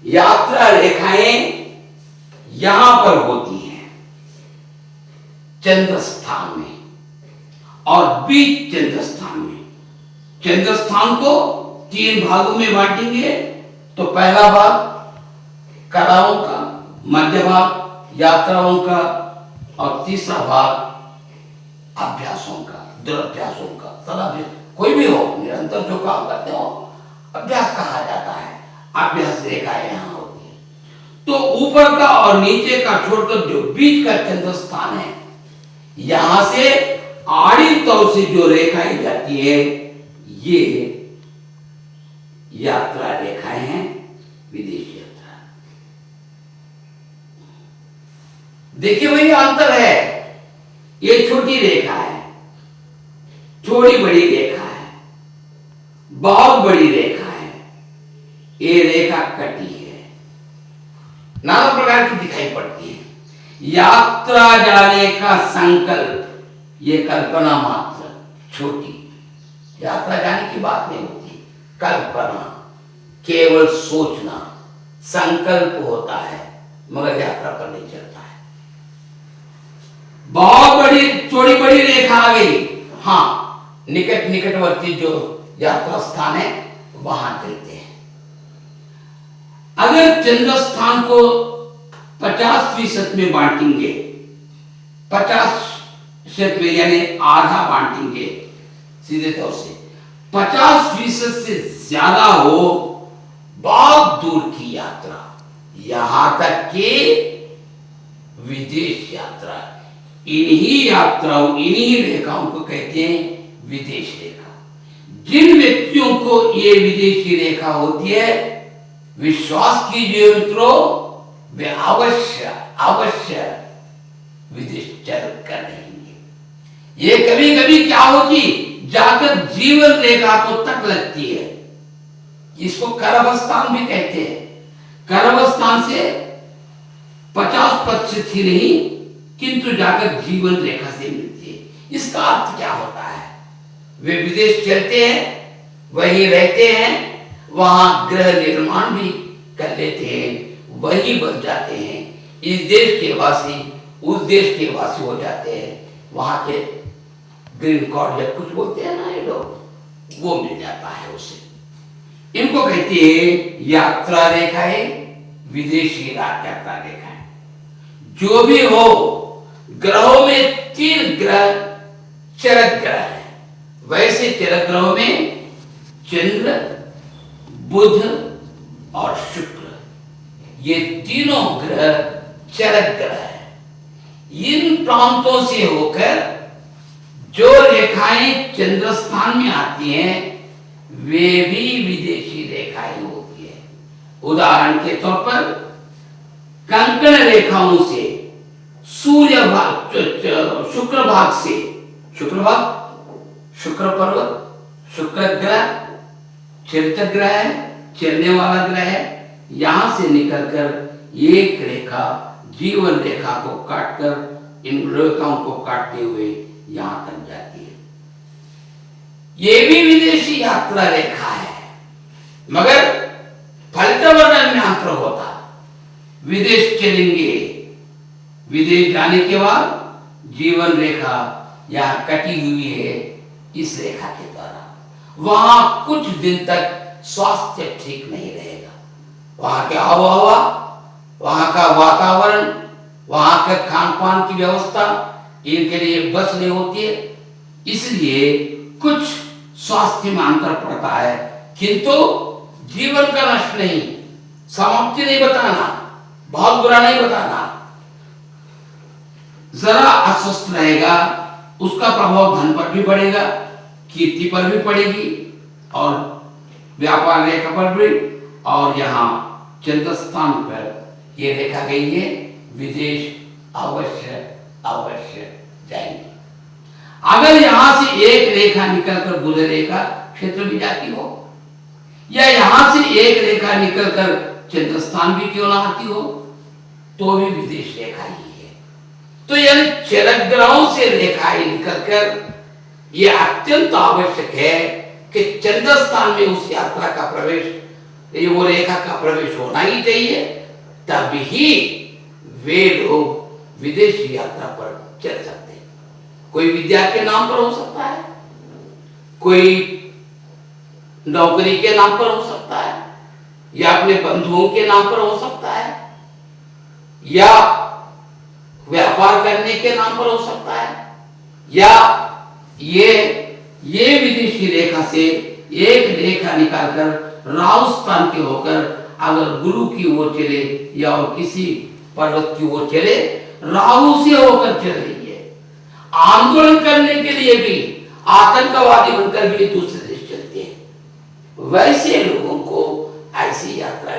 यात्रा रेखाएं यहां पर होती हैं चंद्र स्थान में, और बीच चंद्र स्थान में। चंद्र स्थान को 3 भागों में बांटेंगे। तो पहला भाग कलाओं का, मध्य भाग यात्राओं का, और तीसरा भाग अभ्यासों का, दुराभ्यासों का। कोई भी हो, निरंतर जो काम करते हो अभ्यास कहा जाता है। अभ्यास रेखाएं यहां होती है। तो ऊपर का और नीचे का छोड़कर जो बीच का चंद्र स्थान है, यहां से आड़ी तौर से जो रेखाएं जाती है, ये यात्रा रेखाएं हैं, विदेश यात्रा। देखिए वही अंतर है। ये छोटी रेखा है, थोड़ी बड़ी रेखा है, बहुत बड़ी रेखा है। ये रेखा कटी है, नाना प्रकार की दिखाई पड़ती है। यात्रा जाने का संकल्प, ये कल्पना मात्र, छोटी। यात्रा जाने की बात नहीं होती, कल्पना, केवल सोचना, संकल्प होता है, मगर यात्रा पर नहीं चलता है। बहुत बड़ी थोड़ी बड़ी रेखा आ गई, हाँ, निकटवर्ती जो यात्रा स्थान है वहां चलते हैं। अगर चंद्र स्थान को 50% में बांटेंगे, 50% में यानी आधा बांटेंगे, सीधे तौर से 50% से ज्यादा हो, बहुत दूर की यात्रा, यहां तक कि विदेश यात्रा। इन्हीं यात्राओं, इन्हीं रेखाओं को कहते हैं विदेश रेखा। जिन व्यक्तियों को ये विदेशी रेखा होती है, विश्वास कीजिए मित्रों, वे अवश्य विदेश चल कर रहेंगे। ये कभी कभी क्या होती, जाकर जीवन रेखा को तक लगती है। इसको करवस्थान भी कहते हैं। करवस्थान से 50% ही नहीं, किंतु जाकर जीवन रेखा से मिलती है। इसका अर्थ क्या होता है? वे विदेश चलते हैं, वहीं रहते हैं, वहां गृह निर्माण भी कर लेते हैं, वहीं बस जाते हैं। इस देश के वासी उस देश के वासी हो जाते हैं, वहां के ग्रीन कार्ड या कुछ बोलते हैं ना ये लोग, वो मिल जाता है उसे। इनको कहते हैं यात्रा रेखाएं, विदेशी यात्रा रेखाएं। जो भी हो, ग्रहों में 3 ग्रह चरक ग्रह है। वैसे चरक ग्रहों में चंद्र, बुध और शुक्र, ये तीनों ग्रह चरक ग्रह है। इन प्रांतों से होकर जो रेखाएं चंद्र स्थान में आती हैं, वे भी विदेशी रेखाएं होती है। उदाहरण के तौर पर कंकण रेखाओं से सूर्य भाग, शुक्र भाग से, शुक्र भाग, शुक्र पर्वत, शुक्र ग्रह चरित्र ग्रह है, चलने वाला ग्रह है। यहां से निकलकर एक रेखा जीवन रेखा को काटकर, इन रेखाओं को काटते हुए यहां तक जाती है। यह भी विदेशी यात्रा रेखा है, मगर फलित वर्णन में अंतर होता। विदेश चलेंगे, विदेश जाने के बाद जीवन रेखा यहां कटी हुई है इस रेखा के द्वारा। वहां कुछ दिन तक स्वास्थ्य ठीक नहीं रहेगा। वहां के आबोहवा, वहां का वातावरण, वहां का खान पान की व्यवस्था इनके लिए बस नहीं होती है, इसलिए कुछ स्वास्थ्य में अंतर पड़ता है। किंतु जीवन का नष्ट नहीं, समाप्ति नहीं बताना, बहुत बुरा नहीं बताना। जरा अस्वस्थ रहेगा, उसका प्रभाव धन पर भी पड़ेगा, कीर्ति पर भी पड़ेगी, और व्यापार रेखा पर भी। और यहाँ चंद्र स्थान पर यह रेखा गई है, विदेश अवश्य जाएंगे। अगर यहां से एक रेखा निकलकर बुध रेखा क्षेत्र भी जाती हो, या यहां से एक रेखा निकलकर चंद्र स्थान भी क्यों ना आती हो, तो भी विदेश रेखा ही है। तो यानी चरक ग्रहों से रेखाएं निकलकर यह अत्यंत आवश्यक है कि चंद्र स्थान में उस यात्रा का प्रवेश ये वो रेखा का प्रवेश होना ही चाहिए, तभी वे लोग विदेशी यात्रा पर चल सकते हैं। कोई विद्या के नाम पर हो सकता है, कोई नौकरी के नाम पर हो सकता है, या अपने बंधुओं के नाम पर हो सकता है, या व्यापार करने के नाम पर हो सकता है, या ये विदेशी रेखा से एक रेखा निकालकर राहु स्थान के होकर अगर गुरु की ओर चले या और किसी पर्वत की ओर चले, राहु से होकर चल रही है। आंदोलन करने के लिए भी आतंकवादी बनकर भी दूसरे देश चलते हैं। वैसे लोगों को ऐसी यात्रा